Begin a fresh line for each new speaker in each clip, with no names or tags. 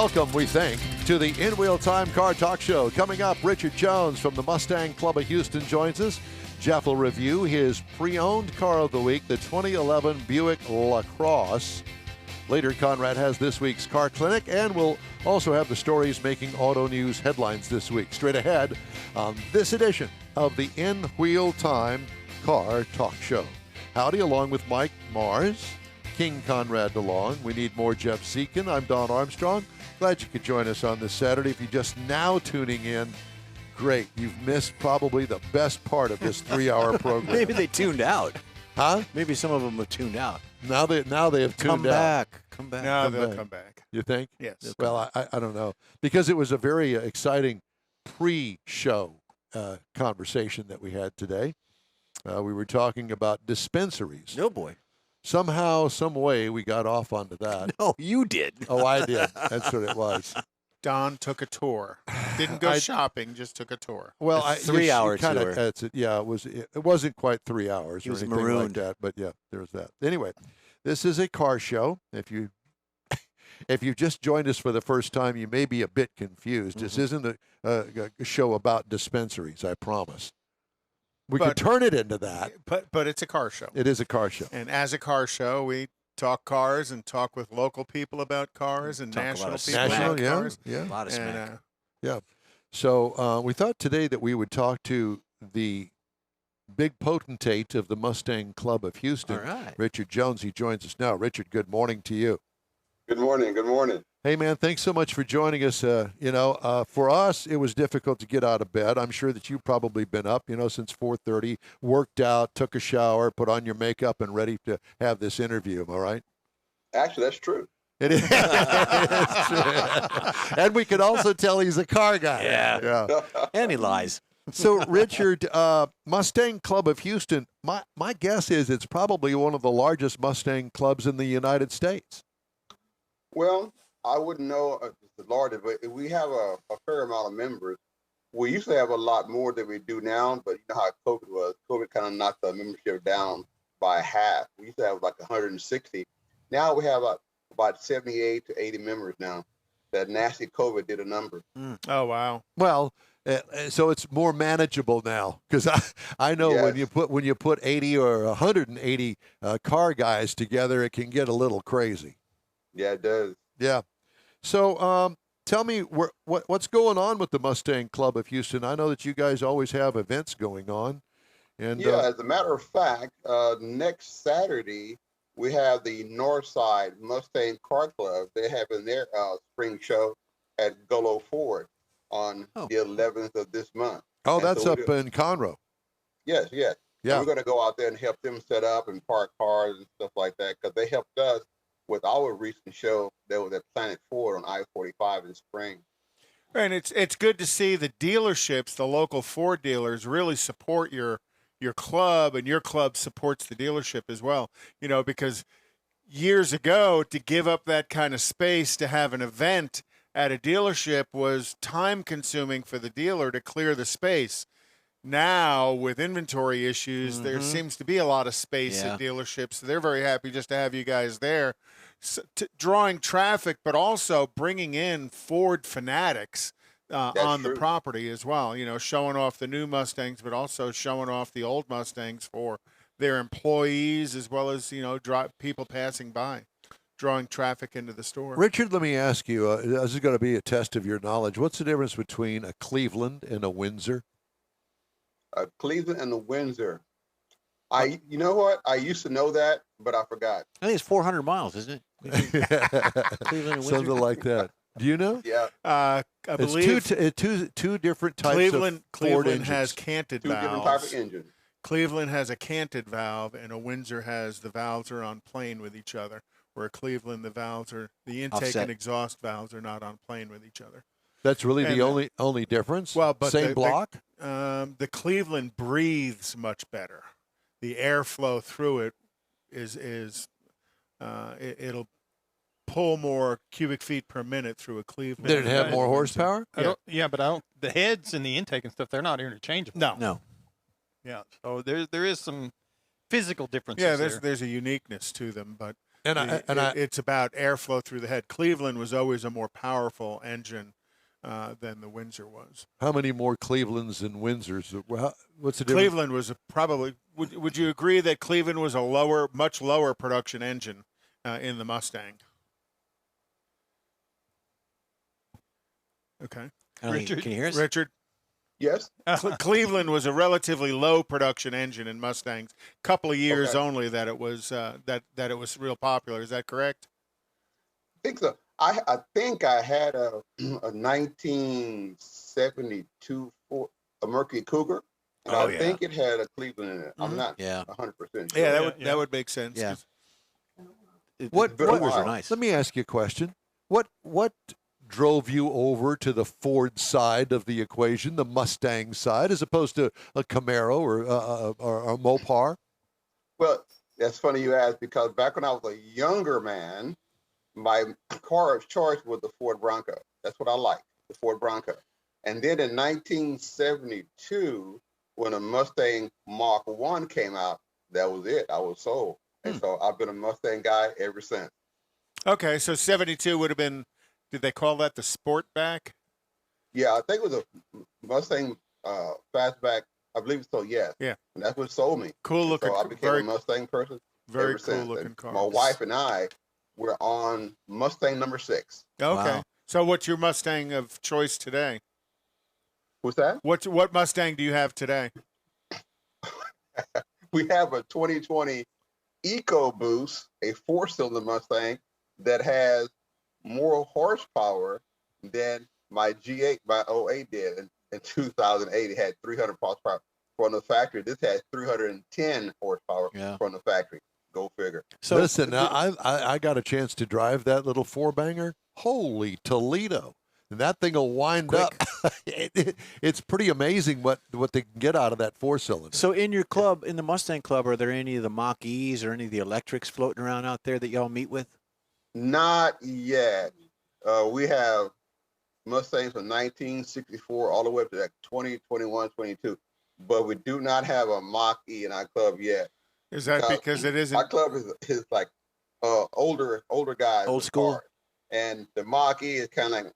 Welcome, we think, to the In Wheel Time Car Talk Show. Coming up, Richard Jones from the Mustang Club of Houston joins us. Jeff will review his pre-owned car of the week, the 2011 Buick LaCrosse. Later, Conrad has this week's car clinic, and we'll also have the stories making auto news headlines this week. Straight ahead on this edition of the In Wheel Time Car Talk Show. Howdy, along with Mike Mars, King Conrad DeLong. We need more Jeff Dziekan. I'm Don Armstrong. Glad you could join us on this Saturday. If you're just now tuning in, great. You've missed probably the best part of this 3-hour program.
Maybe they tuned out.
Huh?
Maybe some of them have tuned out.
Now they have tuned out.
Come back.
No, they'll come back.
You think?
Yes.
Well, I don't know. Because it was a very exciting pre-show conversation that we had today. We were talking about dispensaries.
No, boy.
Somehow, some way, we got off onto that.
No, you did.
Oh, I did. That's what it was.
Don took a tour. Didn't go shopping, just took a tour.
Well,
A 3-hour
kinda,
tour.
It wasn't quite 3 hours
He
or
was
anything
marooned.
like that, but yeah, there's that. Anyway, this is a car show. If you just joined us for the first time, you may be a bit confused. This isn't a show about dispensaries, I promise. We could turn it into that.
But it's a car show.
It is a car show.
And as a car show, we talk cars and talk with local people about cars and
Talk a lot
national
of
people
smack.
about
National,
cars.
yeah.
A lot of smack.
And,
So we thought today that we would talk to the big potentate of the Mustang Club of Houston,
All right.
Richard Jones. He joins us now. Richard, good morning to you.
Good morning. Good morning.
Hey, man, thanks so much for joining us. For us, it was difficult to get out of bed. I'm sure that you've probably been up, since 4:30, worked out, took a shower, put on your makeup, and ready to have this interview. Am I right?
Actually, that's true.
It is. It's true. And we can also tell he's a car guy.
Yeah. And he lies.
So, Richard, Mustang Club of Houston, my guess is it's probably one of the largest Mustang clubs in the United States.
Well, I wouldn't know the largest, but we have a fair amount of members. We used to have a lot more than we do now, but you know how COVID was. COVID kind of knocked the membership down by half. We used to have like 160. Now we have about 78 to 80 members now. That nasty COVID did a number.
oh, wow.
Well, so it's more manageable now, because I know
Yes.
when you put 80 or 180 car guys together, it can get a little crazy.
Yeah, it does.
Yeah. So tell me what's going on with the Mustang Club of Houston. I know that you guys always have events going on. And
Yeah, as a matter of fact, next Saturday, we have the Northside Mustang Car Club. They're having their spring show at Gullo Ford on the 11th of this month.
oh,
and
that's
so
up in Conroe.
Yes, yes.
Yeah.
And we're going to go out there and help them set up and park cars and stuff like that, because they helped us with our recent show that was at Planet Ford on I-45 in spring.
And it's good to see the dealerships, the local Ford dealers, really support your club, and your club supports the dealership as well. Because years ago, to give up that kind of space to have an event at a dealership was time-consuming for the dealer to clear the space. Now, with inventory issues, there seems to be a lot of space at dealerships. So they're very happy just to have you guys there, drawing traffic, but also bringing in Ford fanatics on the property as well. Showing off the new Mustangs, but also showing off the old Mustangs for their employees, as well as, people passing by, drawing traffic into the store.
Richard, let me ask you, this is going to be a test of your knowledge. What's the difference between a Cleveland and a Windsor?
Cleveland and the Windsor. You know what? I used to know that, but I forgot.
I think it's 400 miles, isn't it? Cleveland and Windsor.
Something like that. Do you know?
Yeah.
I believe
It's two different types of Ford
Cleveland
engines.
has canted
Two different
valves.
type of engine.
Cleveland has a canted valve, and a Windsor has the valves are on plane with each other. Where Cleveland, the intake
Offset.
and exhaust valves are not on plane with each other.
That's really
And,
the only difference?
Well, but
Same block?
The Cleveland breathes much better. The airflow through it it'll pull more cubic feet per minute through a Cleveland.
Did it have
than
more
a Windsor.
horsepower?
But I don't. The heads and the intake and stuff, they're not interchangeable.
No.
Yeah. So there is some physical differences.
Yeah,
there.
there's a uniqueness to them, but It's about airflow through the head. Cleveland was always a more powerful engine than the Windsor was.
How many more Clevelands and Windsors? What's the difference?
Cleveland was probably. Would you agree that Cleveland was a much lower production engine in the Mustang? Okay,
Richard, can you hear us?
Richard.
Yes.
Cleveland was a relatively low production engine in Mustangs. Couple of years only that it was that it was real popular. Is that correct?
I think so. I think I had a 1972 Ford, a Mercury Cougar, and I think it had a Cleveland in it. I'm not 100% sure.
Yeah, that would make sense.
Yeah.
What
Cougars are nice.
Let me ask you a question. What drove you over to the Ford side of the equation, the Mustang side, as opposed to a Camaro or a Mopar?
Well, that's funny you ask, because back when I was a younger man, my car of choice was the Ford Bronco. That's what I liked, the Ford Bronco. And then in 1972, when a Mustang Mach 1 came out, that was it. I was sold. And so I've been a Mustang guy ever since.
Okay, so 72 would have been, did they call that the Sportback?
Yeah, I think it was a Mustang Fastback. I believe so, yes.
Yeah.
And that's what sold me.
Cool looking.
So I became a Mustang person
very
ever
cool
since.
looking
And
car.
my wife and I were on Mustang number 6.
Okay.
Wow.
So what's your Mustang of choice today?
What's that?
What Mustang do you have today?
We have a 2020 EcoBoost, a 4-cylinder Mustang that has more horsepower than my G8, my 08 did. In 2008, it had 300 horsepower from the factory. This has 310 horsepower from the factory. Go figure.
So listen, I got a chance to drive that little 4-banger. Holy Toledo. And that thing will wind up. It's pretty amazing what they can get out of that 4-cylinder.
So in your club, in the Mustang Club, are there any of the Mach-E's or any of the electrics floating around out there that y'all meet with?
Not yet. We have Mustangs from 1964 all the way up to like 20, 21, 22. But we do not have a Mach-E in our club yet.
Is that because it isn't?
Our club is like older guys.
Old school.
Cars. And the Mach-E is kind of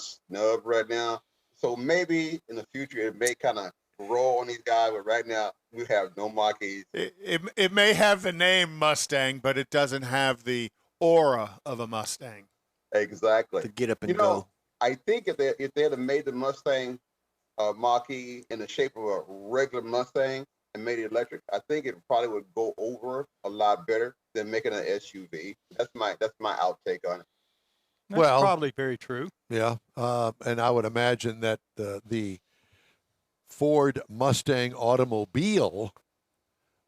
snub right now. So maybe in the future it may kind of roll on these guys, but right now we have no Mach-E's.
It may have the name Mustang, but it doesn't have the aura of a Mustang.
Exactly.
To get up and go.
I think if they had made the Mustang Mach-E in the shape of a regular Mustang and made it electric, I think it probably would go over a lot better than making an SUV. That's my outtake on it.
That's probably very true.
Yeah, and I would imagine that the Ford Mustang automobile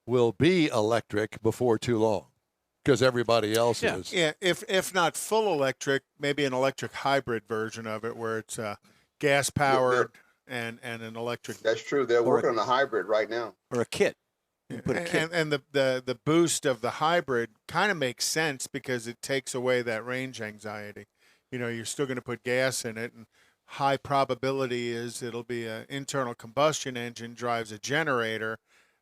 will be electric before too long, because everybody else is.
Yeah, if not full electric, maybe an electric hybrid version of it where it's gas powered and an electric.
That's true. They're working on a hybrid right now.
Or a kit. You put a kit.
And the boost of the hybrid kind of makes sense because it takes away that range anxiety. You know, you're still going to put gas in it, and high probability is it'll be an internal combustion engine drives a generator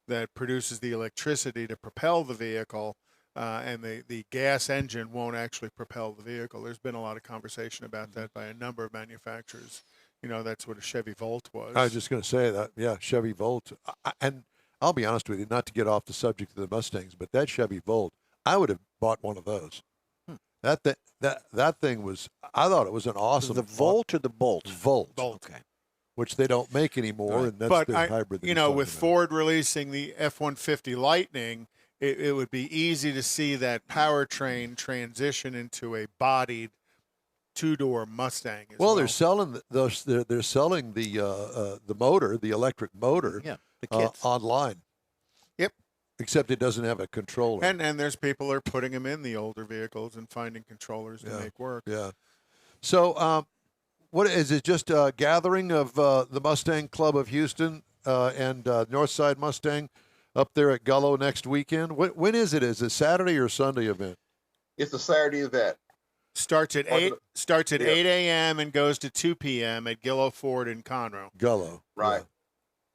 that produces the electricity to propel the vehicle, and the gas engine won't actually propel the vehicle. There's been a lot of conversation about that by a number of manufacturers. You know, that's what a Chevy Volt was.
I was just going to say that. Yeah, Chevy Volt. And I'll be honest with you, not to get off the subject of the Mustangs, but that Chevy Volt, I would have bought one of those. That thing was, I thought it was an awesome.
The Volt or the Bolt?
Volt.
Okay.
Which they don't make anymore,
Right.
and that's
But
the hybrid.
you know, with Ford releasing the F-150 Lightning, it would be easy to see that powertrain transition into a bodied two-door Mustang. As well,
they're selling those. They're selling the motor, the electric motor,
the kits.
online.
Yep.
Except it doesn't have a controller.
And there's people are putting them in the older vehicles and finding controllers to make work.
Yeah. So, what is it? Just a gathering of the Mustang Club of Houston and Northside Mustang up there at Gullo next weekend. When is it? Is it Saturday or Sunday event?
It's a Saturday event.
Starts at 8 a.m. and goes to 2 p.m. at Gillo Ford in Conroe.
Gullo.
Right.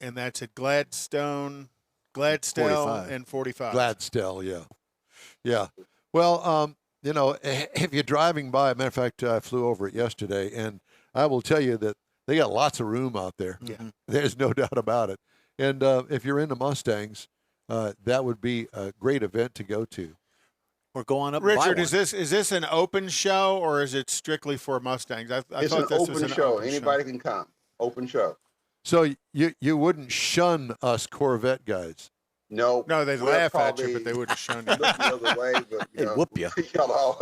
Yeah.
And that's at Gladstone
45.
and 45.
Gladstone, yeah. Well, you know, if you're driving by, matter of fact, I flew over it yesterday, and I will tell you that they got lots of room out there.
Yeah.
There's no doubt about it. And if you're into Mustangs, that would be a great event to go to.
We're going up. And buy
Richard,
one.
is this an open show or is it strictly for Mustangs? I
It's
thought
an
this was
open
an
show.
open
Anybody can come. Open show.
So you wouldn't shun us Corvette guys.
No.
No, they'd
we'll
laugh at you,
probably
but they wouldn't have shown
look
you.
the other way, but you
They'd
know,
whoop you.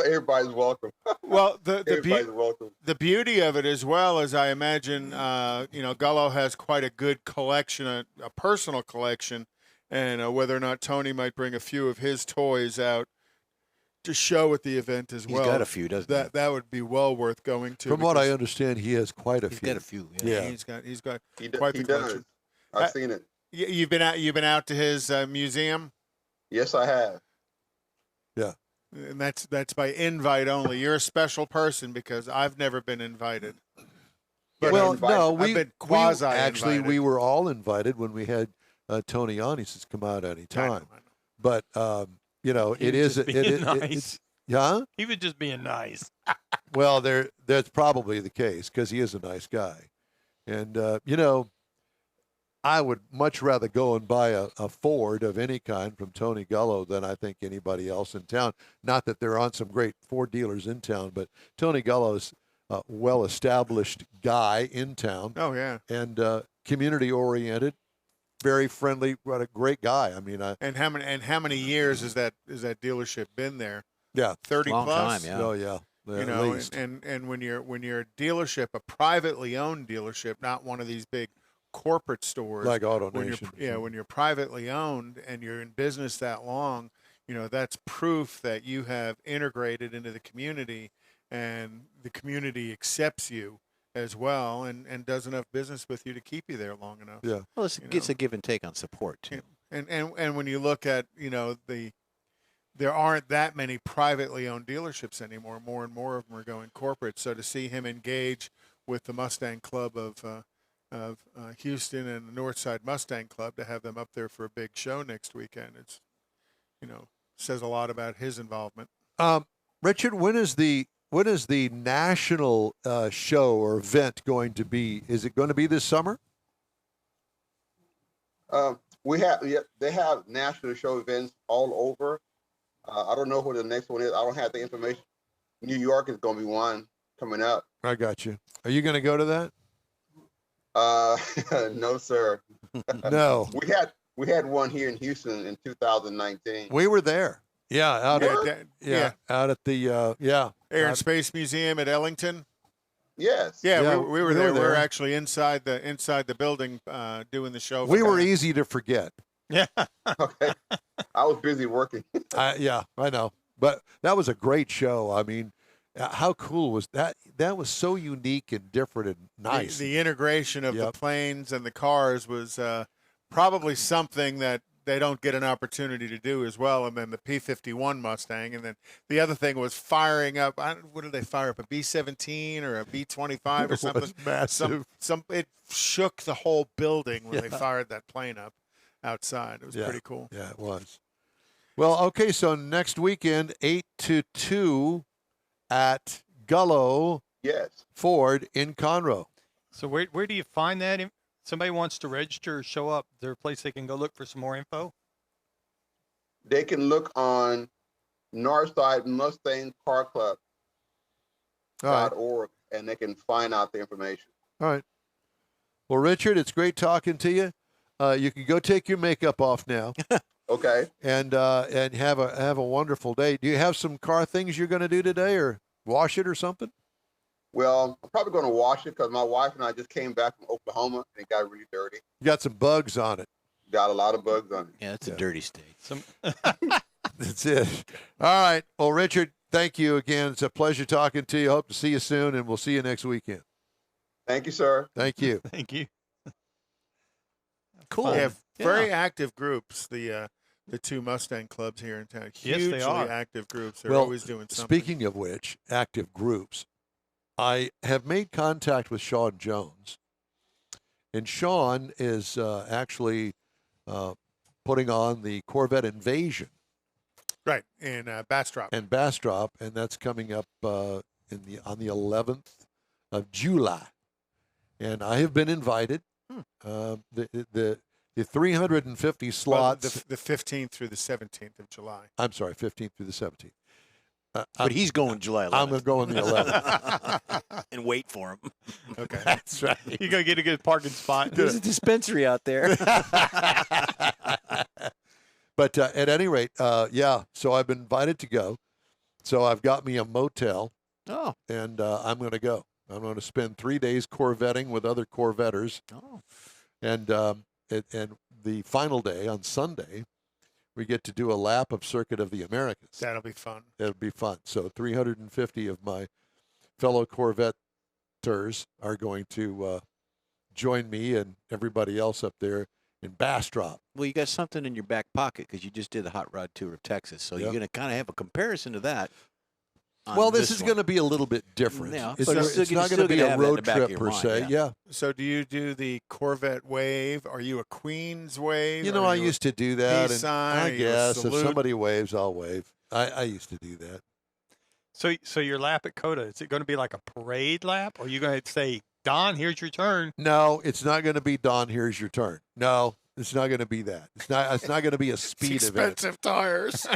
everybody's welcome.
Well,
Everybody's welcome.
the beauty of it as well is I imagine, Gullo has quite a good collection, a personal collection, and whether or not Tony might bring a few of his toys out to show at the event as
He's
well.
got a few, doesn't he?
That would be well worth going to.
From what I
because
understand, he has quite a
He's
few.
got a few.
Yeah.
he's got
He
quite the
does.
collection.
I've seen it.
You've been out to his museum,
Yes, I have.
and that's by invite only. You're a special person because I've never been invited.
But
Well,
invite-
no,
I've been quasi-invited.
actually we were all invited when we had Tony Anisis come out any
I know,
time.
I know.
But
He
it
was
is
just being nice.
it's yeah.
He was just being nice.
Well, that's probably the case because he is a nice guy, and I would much rather go and buy a Ford of any kind from Tony Gullo than I think anybody else in town. Not that there aren't some great Ford dealers in town, but Tony Gullo's a well-established guy in town
Oh yeah.
and community-oriented, very friendly. What a great guy! I mean,
And how many years has that dealership been there?
yeah,
30
Long
plus.
time, yeah.
oh yeah,
You
at
know,
least.
and when you're a dealership, a privately owned dealership, not one of these big corporate stores
like Auto
when
Nation.
when you're privately owned and you're in business that long, that's proof that you have integrated into the community and the community accepts you as well and does enough business with you to keep you there long enough.
Yeah.
Well, it's a give and take on support too.
And when you look at, there aren't that many privately owned dealerships anymore. More and more of them are going corporate. So to see him engage with the Mustang Club of Houston and the Northside Mustang Club, to have them up there for a big show next weekend, it's, says a lot about his involvement.
Richard, when is the national show or event going to be? Is it going to be this summer?
They have national show events all over. I don't know where the next one is. I don't have the information. New York is going to be one coming up.
I got you. Are you going to go to that?
No, sir.
No.
We had one here in Houston in 2019.
We were there. Yeah, out
Yeah,
at out at the
Air and Space Museum at Ellington.
Yes.
Yeah,
Yeah,
we were
we
there.
were
We were
there.
actually inside the building doing the show.
We were easy to forget.
Yeah.
Okay. I was busy working.
Yeah, I know. But that was a great show. I mean, how cool was that? That was so unique and different and nice.
The integration of the
Yep.
planes and the cars was probably something that they don't get an opportunity to do as well. And then the P-51 Mustang, and then the other thing was firing up. What did they fire up? A B-17 or a B-25 or
It
something?
was massive.
It shook the whole building when they
Yeah.
fired that plane up outside. It was
Yeah.
pretty cool.
Yeah, it was. Well, okay, so next weekend, 8 to 2 at Gullo
Yes.
Ford in Conroe.
So where do you find that? If somebody wants to register or show up, is there a place they can go look for some more info?
They can look on Northside Mustang Car Club
All right.
.org and they can find out the information.
All right. Well, Richard, it's great talking to you. You can go take your makeup off now
Okay.
and have a wonderful day. Do you have some car things you're going to do today, or wash it or something?
Well, I'm probably going to wash it because my wife and I just came back from Oklahoma and it got really dirty.
You got some bugs on it.
Got a lot of bugs on it.
Yeah, it's
Yeah.
a dirty state.
Some
That's it. All right. Well, Richard, thank you again. It's a pleasure talking to you. Hope to see you soon, and we'll see you next weekend.
Thank you, sir.
Thank you.
thank you.
Cool.
They have
Yeah.
very active groups, the two Mustang clubs here in town.
Yes, they
Hugely
are.
active groups. They're
Well,
always doing something.
Speaking of which, active groups, I have made contact with Sean Jones, and Sean is actually putting on the Corvette Invasion
Right, in Bastrop.
and Bastrop, and that's coming up on the 11th of July. And I have been invited. The 350 slots.
Well, the 15th through the 17th of July.
I'm sorry, 15th through the 17th.
But he's going July 11th.
I'm going to go on the 11th.
And wait for him.
Okay.
That's right.
You gotta get a good parking spot.
There's a dispensary out there.
But at any rate, yeah, so I've been invited to go. So I've got me a motel,
Oh.
and I'm going to go. I'm going to spend 3 days Corvetting with other Corvetters.
Oh.
And the final day, on Sunday, we get to do a lap of Circuit of the Americas.
That'll be fun.
It'll be fun. So 350 of my fellow Corvetters are going to join me and everybody else up there in Bastrop.
Well, you got something in your back pocket because you just did a hot rod tour of Texas. So
Yep.
you're going to kind of have a comparison to that.
Well, this is going to be a little bit different.
Yeah,
it's
but
not,
you're still-
it's
you're
not
still
going to be
gonna
a
have that in
road
the back of
trip
your
per
mind,
se. Yeah.
So do you do the Corvette wave? Are you a Queens wave?
You know,
Are
I
you a
used to do that.
peace
And
sign?
I
Are you a
guess if
salute?
somebody waves, I'll wave. I used to do that.
So your lap at Coda, is it going to be like a parade lap, or are you going to say, Don, here's your turn?
No, it's not going to be Don, here's your turn. No, it's not going to be that. It's not going to be a speed event.
Expensive tires.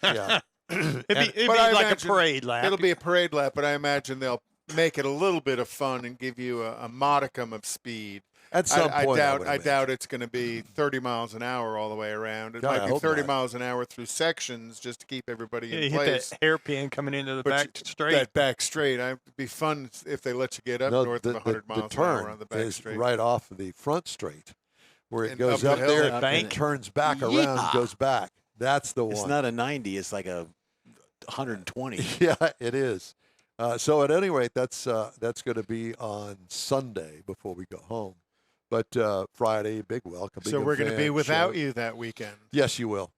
Yeah.
It'd be
But I
like
imagine
a parade lap.
It'll be a parade lap, but I imagine they'll make it a little bit of fun and give you a modicum of speed.
At some
I
point,
doubt.
would
I
imagine.
doubt it's going to be 30 miles an hour all the way around. It
God, I
might be
hope
30
not.
miles an hour through sections just to keep everybody
Yeah,
in
you
place.
hit that hairpin coming into the
But
back straight.
That back straight. It'd be fun if they let you get up
No,
north of 100 miles
the
an hour
turn
on the back
is
straight.
right off of the front straight, where it
And
goes
up
up
the hill.
there
The bank.
and turns back around,
Yeehaw.
goes back. That's the
It's
one.
not a 90. It's like a 120.
Yeah, it is. So at any rate, that's going to be on Sunday before we go home. But Friday, big welcome.
So we're going to be without you that weekend.
Yes, you will.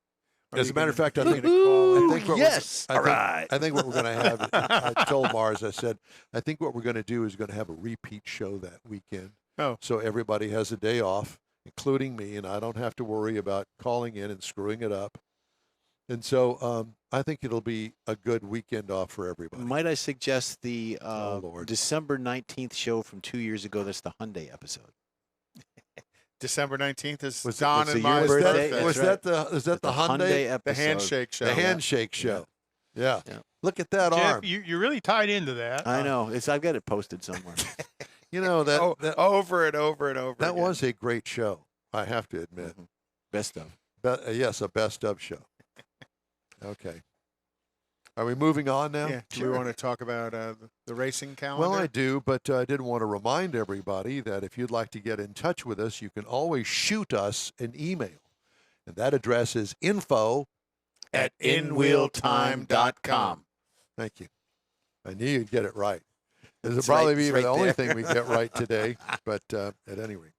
Are
As
you
a matter of
gonna-
fact, I
are you
think,
gonna call
I
in?
think what
yes.
I
All
think,
right.
I think what we're going to have, I told Mars, I said, I think what we're going to do is going to have a repeat show that weekend.
Oh.
So everybody has a day off, including me, and I don't have to worry about calling in and screwing it up. And so I think it'll be a good weekend off for everybody.
Might I suggest the
Oh, Lord.
December 19th show from 2 years ago? That's the Hyundai episode.
December 19th is
Was it-
Don
was
and
it your
my
Was
birthday?
birthday.
that, was
That's
that the is that the Hyundai
Hyundai episode.
The handshake show.
the handshake show? Yeah. Look at that
Jeff,
arm.
you're really tied into that.
I know. I've got it posted somewhere.
You know that
Oh,
that,
over and over and over.
that
again.
was a great show. I have to admit.
Best of.
Yes, a best of show. Okay. Are we moving on now?
Yeah. Do we want to talk about the racing calendar?
Well, I do, but I did want to remind everybody that if you'd like to get in touch with us, you can always shoot us an email. And that address is info@inwheeltime.com. Thank you. I knew you'd get it right. This will
That's
probably
right.
be
It's
even the
right
only
there.
thing we get right today, but at any rate.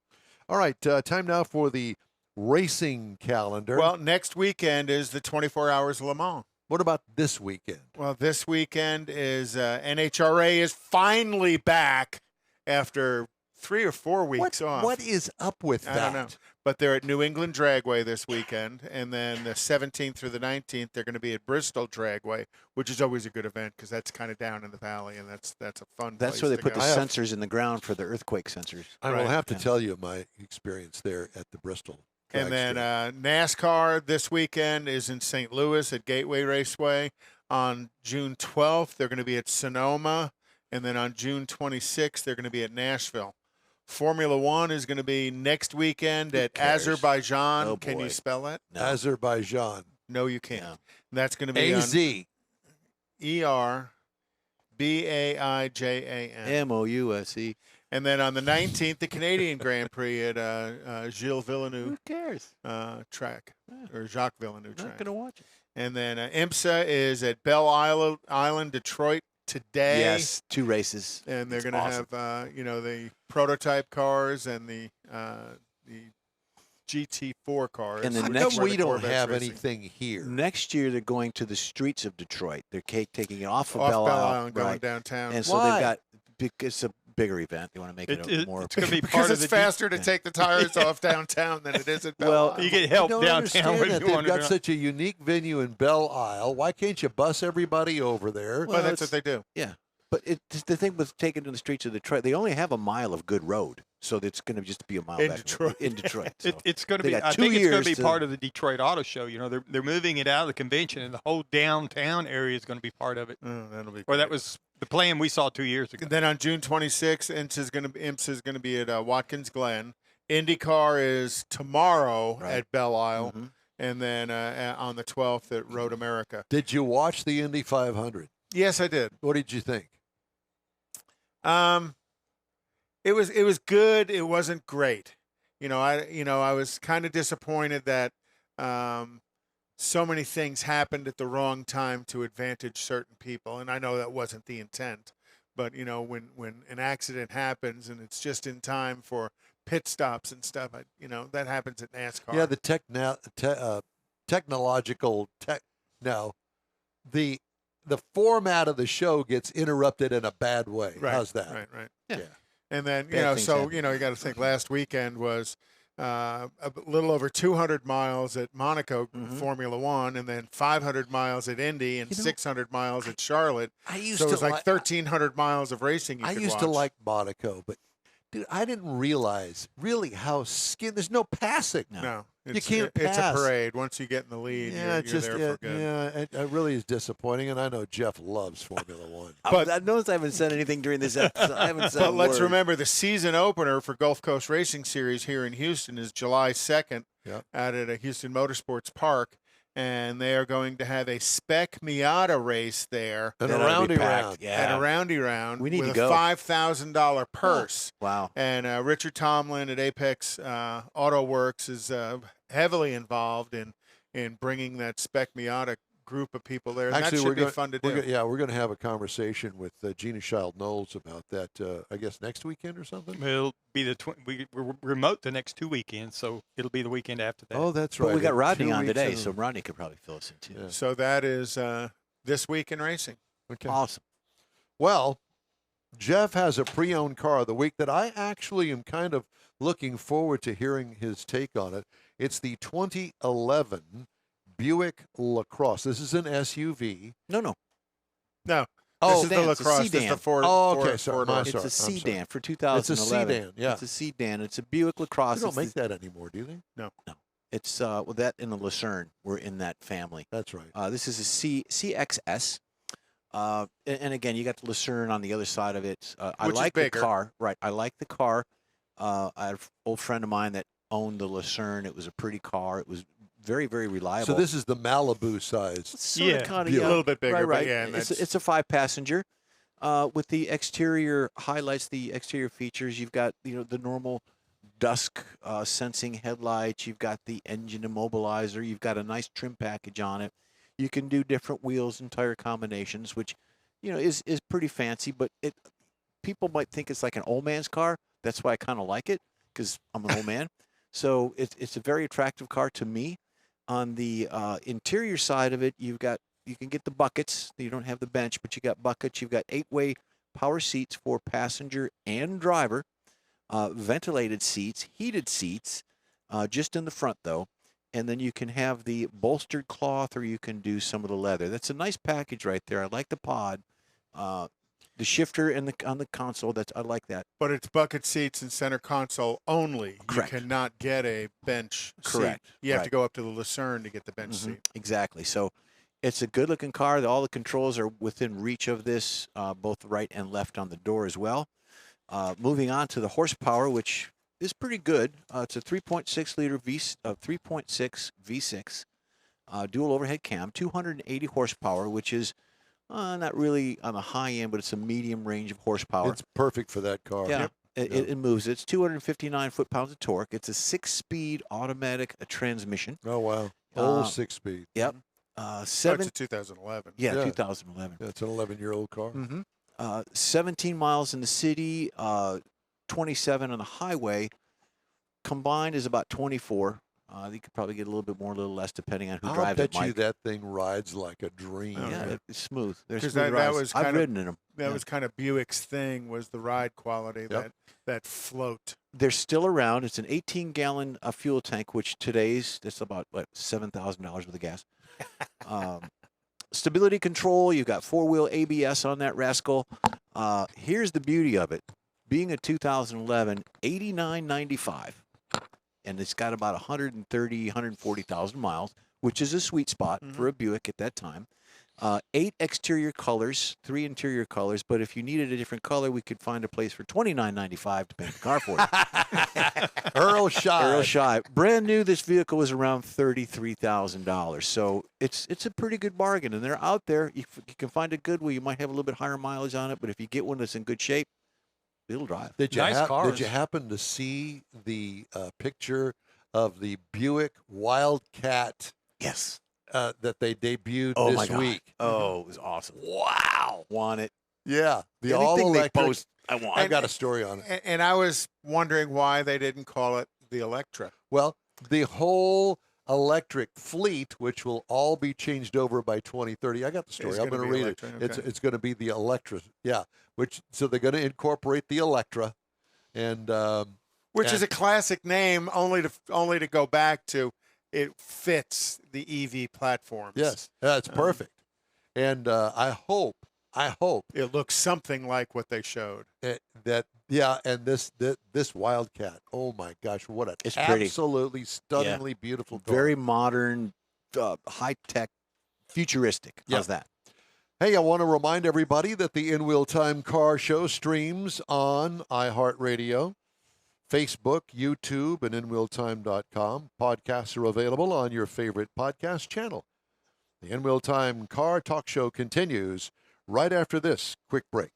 All right, time now for the racing calendar.
Well, next weekend is the 24 Hours of Le Mans.
what about this weekend?
Well, this weekend is NHRA is finally back after 3 or 4 weeks off.
What is up with that?
I don't know. But they're at New England Dragway this weekend, and then the 17th through the 19th, they're going to be at Bristol Dragway, which is always a good event because that's kind of down in the valley, and that's a fun.
That's
place
where they
to
put the
go.
sensors in the ground for the earthquake sensors.
I will
Right.
have to
Yeah.
tell you my experience there at the Bristol.
And
drag
then
strip.
NASCAR this weekend is in St. Louis at Gateway Raceway. On June 12th, they're going to be at Sonoma. And then on June 26th, they're going to be at Nashville. Formula One is going to be next weekend at
cares?
Azerbaijan.
Oh,
Can you
boy.
spell that?
No.
No,
Azerbaijan.
you can't.
No.
And that's going to be on
AZ.
ERBAIJAN.
MOUSE.
And then on the 19th, the Canadian Grand Prix at Gilles Villeneuve
Who cares?
track,
Yeah.
or Jacques Villeneuve
Not
track.
going to watch it.
And then IMSA is at Belle Island, Detroit today.
Yes, 2 races.
And they're
It's
going to
awesome.
have, the prototype cars and the GT4 cars.
And the
How
next-
come
where
we
the
don't
Corvette's
have
racing.
anything here?
Next year, they're going to the streets of Detroit. They're taking it off of
Off
Belle
Belle
Isle,
Island, going
right.
downtown.
And so
Why?
they've got because bigger event. They want to make it a more.
It's going to be
Because
part of
it's
the
faster to take the tires off downtown than it is at Belle
Well,
Isle.
You get
I
help
don't
downtown
understand
when
that.
you
They've
want to
got
do it.
such a unique venue in Belle Isle. Why can't you bus everybody over there?
Well, that's
it's-
what they do.
Yeah, but the thing with taking to the streets of Detroit, they only have a mile of good road, so it's going to just be a mile
In
back
Detroit.
In Detroit, so.
It's going to
They
be.
got
I
2
think it's going
years
to be
to-
part of the Detroit Auto Show. You know, they're moving it out of the convention, and the whole downtown area is going to be part of it.
Oh, that'll be
Or that
great.
was the plan we saw 2 years ago.
Then on June 26th, IMPS is going to be at Watkins Glen. IndyCar is tomorrow
Right.
at Belle Isle,
Mhm.
and then on the 12th at Road America.
Did you watch the Indy 500?
Yes, I did.
What did you think?
It was good. It wasn't great. I was kind of disappointed that so many things happened at the wrong time to advantage certain people, and I know that wasn't the intent. But when an accident happens and it's just in time for pit stops and stuff, that happens at NASCAR.
Yeah, the technological the format of the show gets interrupted in a bad way.
Right,
How's that?
Right.
Yeah.
And then
Bad things happen.
you got to think last weekend was a little over 200 miles at Monaco Formula One, and then 500 miles at Indy, and 600 miles at Charlotte.
I used
So it
to
was like 1,300 miles of racing.
I
could
used to
watch.
like Monaco, but dude, I didn't realize really how there's no passing.
No,
You
it's,
can't
It's a
pass.
parade. Once you get in the lead,
Yeah,
you're
it's just
there for good.
it really is disappointing, and I know Jeff loves Formula One.
But-
I noticed I haven't said anything during this episode. I haven't said
But
a
let's
word.
remember the season opener for Gulf Coast Racing Series here in Houston is July 2nd
Yep.
out at a Houston Motorsports Park, and they are going to have a Spec Miata race there
And a
That ought to
roundy
be packed.
round.
Yeah.
at a roundy round
We need
with
to
a
go.
$5,000 purse.
Wow.
And Richard Tomlin at Apex Auto Works is heavily involved in bringing that Spec Miata group of people there. And
Actually,
that
we're
should be
going
fun to
we're
do.
go- we're going to have a conversation with Gina Child Knowles about that. I guess next weekend or something.
It'll be we're remote the next 2 weekends, so it'll be the weekend after that.
Oh, that's
But
right.
we got
In
Rodney
2
on
weeks
today,
and-
so Rodney could probably fill us in too.
Yeah.
So that is this week in racing.
Okay.
Awesome.
Well, Jeff has a pre-owned car of the week that I actually am kind of looking forward to hearing his take on it. It's the 2011 Buick LaCrosse. This is an SUV.
No.
No,
Oh,
this is the
sedan. It's a
LaCrosse. This is the
sedan.
Ford.
Oh, okay,
Ford,
sorry,
Ford
my
Mustang.
It's
sorry,
a
I'm sorry.
sedan for 2011.
sedan, yeah.
It's a sedan. It's a Buick LaCrosse.
They don't
It's
make
the-
that anymore, do they?
It's that and the Lucerne. We're in that family.
That's right.
This is a CXS. And again, you got the Lucerne on the other side of it. I
Which is
like the
bigger.
car. Right. I like the car. I have an old friend of mine that owned the Lucerne. It was a pretty car. It was very, very reliable.
So this is the Malibu size.
It's sort
Yeah,
of kind of
Buick.
A little bit bigger,
right.
but yeah, and
It's
that's-
it's a 5-passenger. With the exterior highlights, the exterior features, you've got the normal dusk sensing headlights. You've got the engine immobilizer. You've got a nice trim package on it. You can do different wheels and tire combinations, which is pretty fancy. But people might think it's like an old man's car. That's why I kind of like it, because I'm an old man. So it's a very attractive car to me. On the interior side of it, you can get the buckets. You don't have the bench, but you got buckets. You've got 8-way power seats for passenger and driver, ventilated seats, heated seats, just in the front though. And then you can have the bolstered cloth, or you can do some of the leather. That's a nice package right there. I like the pod, the shifter and on the console. I like that.
but it's bucket seats and center console only.
Correct.
You cannot get a bench
Correct.
seat. You have
Right.
to go up to the Lucerne to get the bench
Mhm.
seat.
Exactly. So it's a good-looking car. All the controls are within reach of this, both right and left on the door as well. Moving on to the horsepower, which is pretty good. It's a 3.6-liter 3.6 V6 dual overhead cam, 280 horsepower, which is not really on the high end, but it's a medium range of horsepower.
It's perfect for that car.
Yeah, it moves. It's 259 foot-pounds of torque. It's a 6-speed automatic transmission.
Oh wow. Old
Uh,
6-speed.
Yep.
Oh, it's
7.
a 2011.
Yeah,
Yeah.
2011.
Yeah, it's an 11-year-old car.
Mm-hmm.
17 miles in the city, 27 on the highway. Combined is about 24. You could probably get a little bit more, a little less, depending on who
I'll
drives
bet
it, Mike.
you that thing rides like a dream.
Yeah, it's smooth. They're
'Cause
smooth
that
rides.
was
I've
kind of-
ridden in them.
That was kind of Buick's thing, was the ride quality, that float.
They're still around. It's an 18-gallon fuel tank, which that's about $7,000 worth of gas. Stability control. You've got 4-wheel ABS on that rascal. Here's the beauty of it: being a 2011, $89.95, and it's got about 140,000 miles, which is a sweet spot for a Buick at that time. 8 exterior colors, 3 interior colors, but if you needed a different color, we could find a place for $29.95 to paint the car for you.
Earl Shy.
Earl Shy. Brand new, this vehicle was around $33,000. So it's a pretty good bargain, and they're out there. You can find a good one. You might have a little bit higher mileage on it, but if you get one that's in good shape, it'll drive.
Did you,
Nice cars.
did you happen to see the picture of the Buick Wildcat
Yes.
that they debuted
Oh, my
this
God.
week?
Oh, it was awesome.
Wow.
Want it.
Yeah. The
Anything they
all-electric.
post, I want.
I've got a story on it.
And I was wondering why they didn't call it the Electra.
Well, the whole electric fleet, which will all be changed over by 2030. I got the story.
It's
I'm
gonna
going to
be
read it.
Electra, okay.
It's going to be the Electra. Yeah. So they're going to incorporate the Electra, and
Which is
And-
a classic name, only to go back to it fits the EV platforms.
yes, it's perfect. And I hope
It looks something like what they showed.
and this Wildcat. Oh my gosh, what a
It's pretty.
absolutely stunningly beautiful car.
Very modern, high-tech, futuristic.
Yeah.
How's that?
Hey, I want to remind everybody that the In Wheel Time Car Show streams on iHeartRadio, Facebook, YouTube, and InWheelTime.com. Podcasts are available on your favorite podcast channel. The In Wheel Time Car Talk Show continues right after this quick break.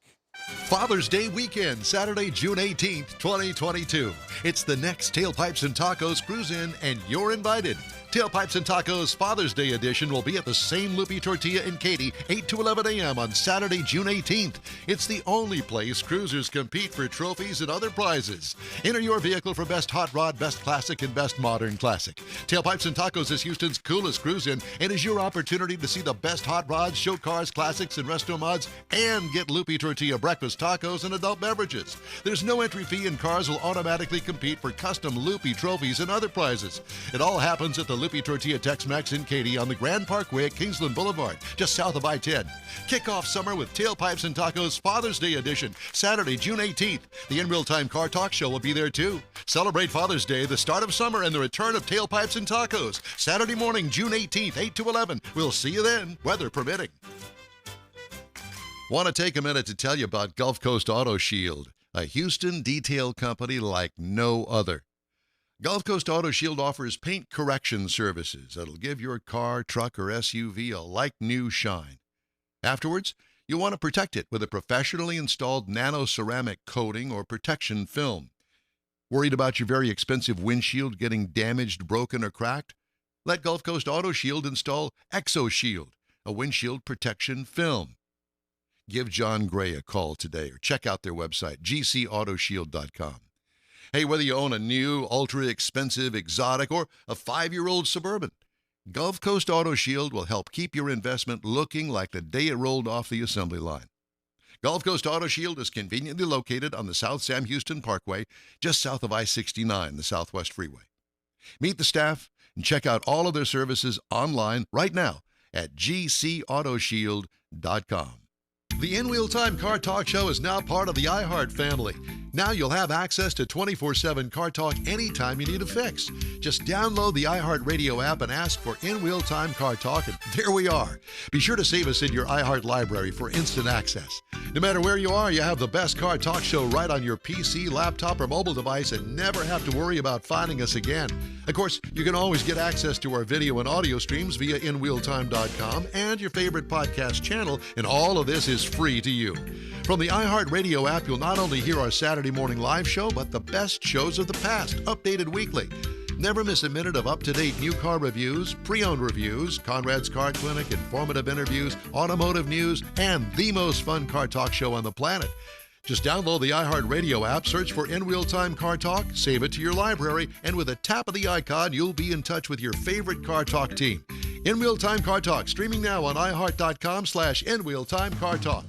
Father's Day weekend, Saturday, June 18th, 2022. It's the next Tailpipes and Tacos Cruise-In, and you're invited. Tailpipes and Tacos Father's Day edition will be at the same Loopy Tortilla in Katy, 8 to 11 a.m. on Saturday, June 18th. It's the only place cruisers compete for trophies and other prizes. Enter your vehicle for Best Hot Rod, Best Classic, and Best Modern Classic. Tailpipes and Tacos is Houston's coolest cruise-in and is your opportunity to see the best hot rods, show cars, classics, and resto mods, and get Loopy Tortilla breakfast tacos and adult beverages. There's no entry fee, and cars will automatically compete for custom Loopy trophies and other prizes. It all happens at the Loopy Tortilla Tex-Mex in Katy on the Grand Parkway at Kingsland Boulevard, just south of I-10. Kick off summer with Tailpipes and Tacos Father's Day edition, Saturday, June 18th. The In Real Time Car Talk Show will be there too. Celebrate Father's Day, the start of summer, and the return of Tailpipes and Tacos. Saturday morning, June 18th, 8 to 11. We'll see you then, weather permitting. Want to take a minute to tell you about Gulf Coast Auto Shield, a Houston detail company like no other. Gulf Coast Auto Shield offers paint correction services that'll give your car, truck, or SUV a like-new shine. Afterwards, you'll want to protect it with a professionally installed nano-ceramic coating or protection film. Worried about your very expensive windshield getting damaged, broken, or cracked? Let Gulf Coast Auto Shield install Exo Shield, a windshield protection film. Give John Gray a call today or check out their website, gcautoshield.com. Hey, whether you own a new, ultra-expensive, exotic, or a 5-year-old Suburban, Gulf Coast Auto Shield will help keep your investment looking like the day it rolled off the assembly line. Gulf Coast Auto Shield is conveniently located on the South Sam Houston Parkway, just south of I-69, the Southwest Freeway. Meet the staff and check out all of their services online right now at gcautoshield.com. The In Wheel Time Car Talk Show is now part of the iHeart family. Now you'll have access to 24/7 Car Talk anytime you need a fix. Just download the iHeart Radio app and ask for In Wheel Time Car Talk, and there we are. Be sure to save us in your iHeart library for instant access. No matter where you are, you have the best Car Talk Show right on your PC, laptop, or mobile device and never have to worry about finding us again. Of course, you can always get access to our video and audio streams via InWheelTime.com and your favorite podcast channel, and all of this is free to you. From the iHeart Radio app, you'll not only hear our Saturday morning live show, but the best shows of the past, updated weekly. Never miss a minute of up-to-date new car reviews, pre-owned reviews, Conrad's Car Clinic, informative interviews, automotive news, and the most fun car talk show on the planet. Just download the iHeart Radio app, search for In Wheel Time Car Talk, save it to your library, and with a tap of the icon, you'll be in touch with your favorite Car Talk team. In Wheel Time Car Talk, streaming now on iHeart.com/In Wheel Time Car Talk.